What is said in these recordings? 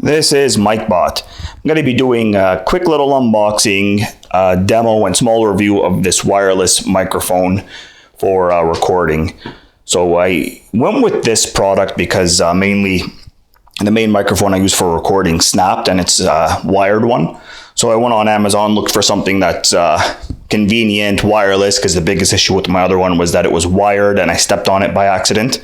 This is MicBot. I'm going to be doing a quick little unboxing, demo, and small review of this wireless microphone for recording. So I went with this product because mainly the main microphone I use for recording snapped, and it's a wired one. So I went on Amazon, looked for something that's convenient, wireless, because the biggest issue with my other one was that it was wired and I stepped on it by accident.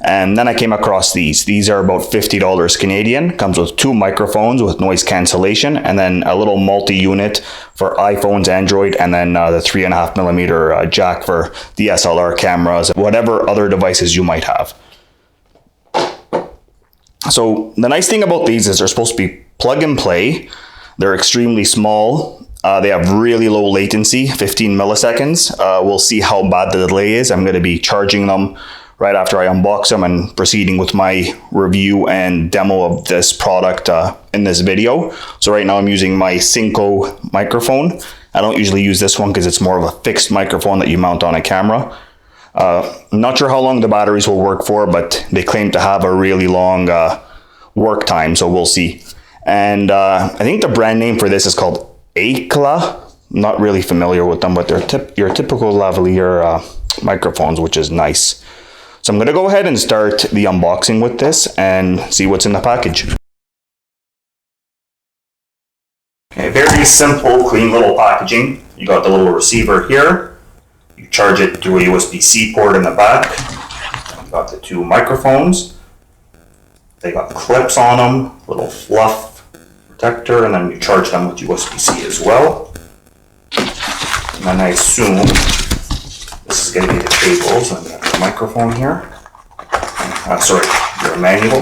And then I came across these. These are about $50 Canadian. Comes with two microphones with noise cancellation, and then a little multi-unit for iPhones, Android, and then the 3.5mm jack for DSLR cameras, whatever other devices you might have. So the nice thing about these is they're supposed to be plug and play. They're extremely small. They have really low latency, 15 milliseconds. We'll see how bad the delay is. I'm going to be charging them right after I unbox them and proceeding with my review and demo of this product in this video. So right now I'm using my Cinco microphone. I don't usually use this one because it's more of a fixed microphone that you mount on a camera. I'm not sure how long the batteries will work for, but they claim to have a really long work time, so we'll see. And I think the brand name for this is called AIKELA. I'm not really familiar with them, but they're your typical lavalier microphones, which is nice. So I'm going to go ahead and start the unboxing with this and see what's in the package. Okay, very simple, clean little packaging. You got the little receiver here. You charge it through a USB-C port in the back. You got the two microphones. They got clips on them, little fluff protector, and then you charge them with USB-C as well. And then I assume this is going to be the cables. I'm going to have the microphone here. Sorry, your manual.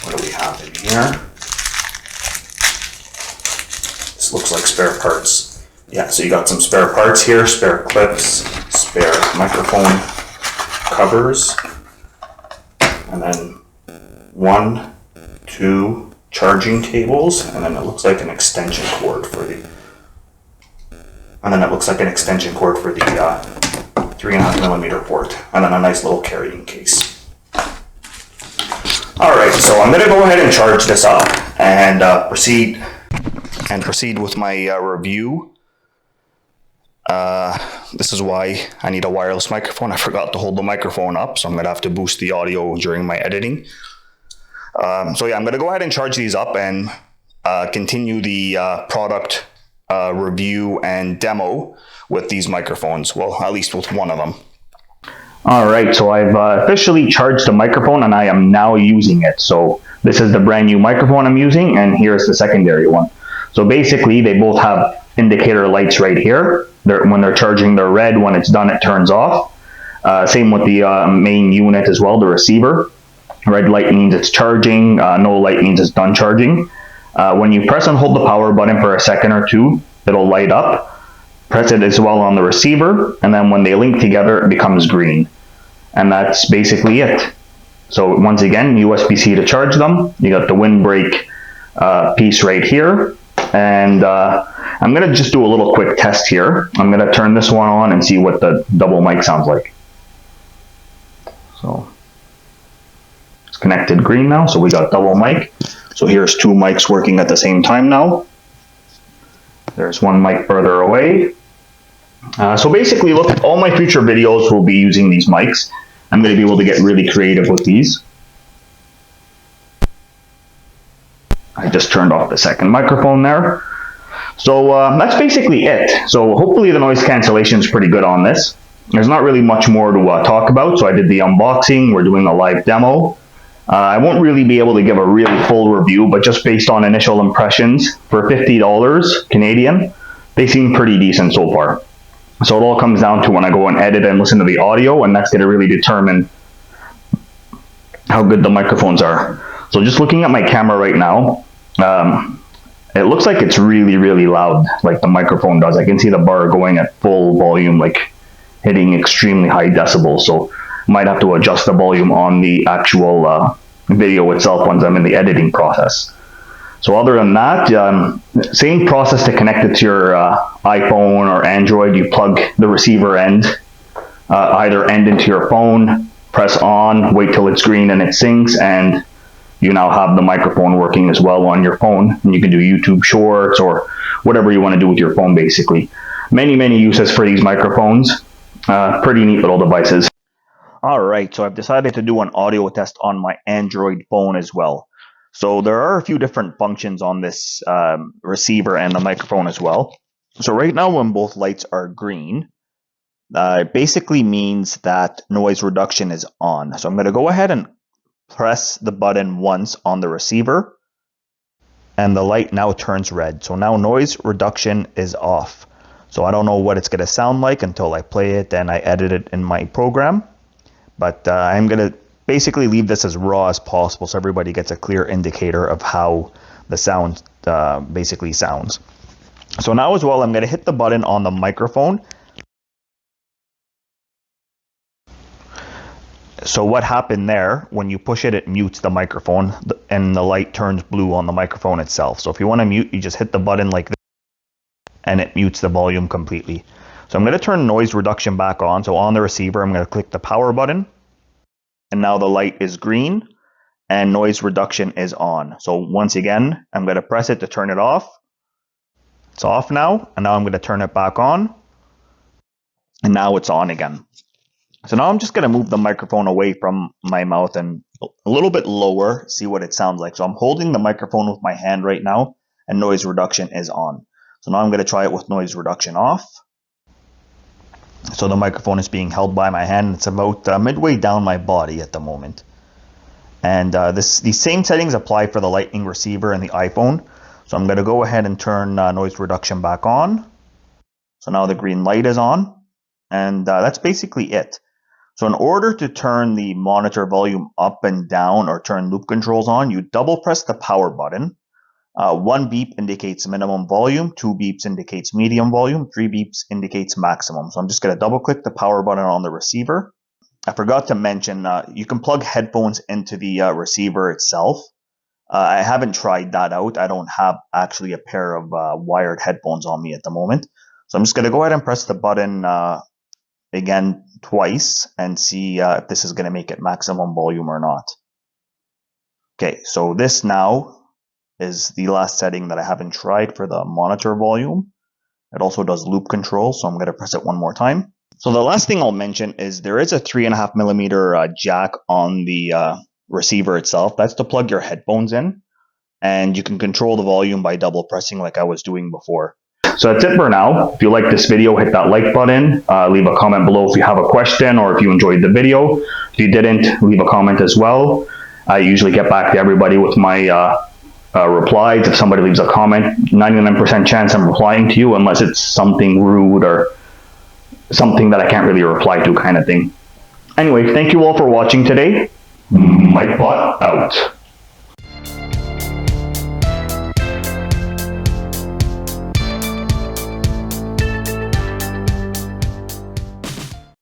What do we have in here? This looks like spare parts. Yeah, so you got some spare parts here, spare clips, spare microphone covers, and then 1, 2 charging cables, and then it looks like an extension cord for the 3.5mm port, and then a nice little carrying case. Alright, so I'm going to go ahead and charge this up and proceed with my review. This is why I need a wireless microphone. I forgot to hold the microphone up, so I'm going to have to boost the audio during my editing. So yeah, I'm going to go ahead and charge these up and continue the product review and demo with these microphones. Well, at least with one of them. Alright, so I've officially charged the microphone and I am now using it. So this is the brand new microphone I'm using, and here's the secondary one. So basically they both have indicator lights right here. When they're charging, they're red. When it's done, it turns off. Same with the main unit as well, the receiver. Red light means it's charging, no light means it's done charging. When you press and hold the power button for a second or two, it'll light up. Press it as well on the receiver, and then when they link together, it becomes green. And that's basically it. So once again, USB-C to charge them. You got the windbreak piece right here. And I'm going to just do a little quick test here. I'm going to turn this one on and see what the double mic sounds like. So it's connected green now, so we got double mic. So here's two mics working at the same time now. There's one mic further away. So basically, look, all my future videos will be using these mics. I'm going to be able to get really creative with these. I just turned off the second microphone there. So that's basically it. So hopefully the noise cancellation is pretty good on this. There's not really much more to talk about. So I did the unboxing. We're doing a live demo. I won't really be able to give a really full review, but just based on initial impressions, for $50 Canadian, they seem pretty decent so far. So it all comes down to when I go and edit and listen to the audio, and that's going to really determine how good the microphones are. So just looking at my camera right now, it looks like it's really, really loud, like the microphone does. I can see the bar going at full volume, like hitting extremely high decibels. So might have to adjust the volume on the actual video itself once I'm in the editing process. So other than that, same process to connect it to your iPhone or Android. You plug the receiver end, either end into your phone, press on, wait till it's green and it syncs, and you now have the microphone working as well on your phone, and you can do YouTube shorts or whatever you want to do with your phone, basically. Many uses for these microphones. Pretty neat little devices. All right, so I've decided to do an audio test on my Android phone as well. So there are a few different functions on this receiver and the microphone as well. So right now, when both lights are green, it basically means that noise reduction is on. So I'm going to go ahead and press the button once on the receiver, and the light now turns red. So now noise reduction is off. So I don't know what it's going to sound like until I play it and I edit it in my program. But I'm going to basically leave this as raw as possible so everybody gets a clear indicator of how the sound basically sounds. So now as well, I'm going to hit the button on the microphone. So what happened there, when you push it, it mutes the microphone and the light turns blue on the microphone itself. So if you want to mute, you just hit the button like this and it mutes the volume completely. So I'm going to turn noise reduction back on. So on the receiver, I'm going to click the power button, and now the light is green and noise reduction is on. So once again, I'm going to press it to turn it off. It's off now, and now I'm going to turn it back on, and now it's on again. So now I'm just going to move the microphone away from my mouth and a little bit lower, see what it sounds like. So I'm holding the microphone with my hand right now, and noise reduction is on. So now I'm going to try it with noise reduction off. So the microphone is being held by my hand. It's about midway down my body at the moment. And these same settings apply for the Lightning receiver and the iPhone. So I'm going to go ahead and turn noise reduction back on. So now the green light is on. And that's basically it. So in order to turn the monitor volume up and down or turn loop controls on, you double press the power button. 1 beep indicates minimum volume, 2 beeps indicates medium volume, 3 beeps indicates maximum. So I'm just going to double click the power button on the receiver. I forgot to mention, you can plug headphones into the receiver itself. I haven't tried that out. I don't have actually a pair of wired headphones on me at the moment. So I'm just going to go ahead and press the button again twice and see if this is going to make it maximum volume or not. Okay, so this now is the last setting that I haven't tried for the monitor volume. It also does loop control, so I'm going to press it one more time. So the last thing I'll mention is there is a 3.5mm jack on the receiver itself. That's to plug your headphones in, and you can control the volume by double pressing like I was doing before. So that's it for now. If you like this video, hit that like button. Leave a comment below if you have a question or if you enjoyed the video. If you didn't, leave a comment as well. I usually get back to everybody with my replies. If somebody leaves a comment, 99% chance I'm replying to you unless it's something rude or something that I can't really reply to kind of thing. Anyway, thank you all for watching today. MicBot out.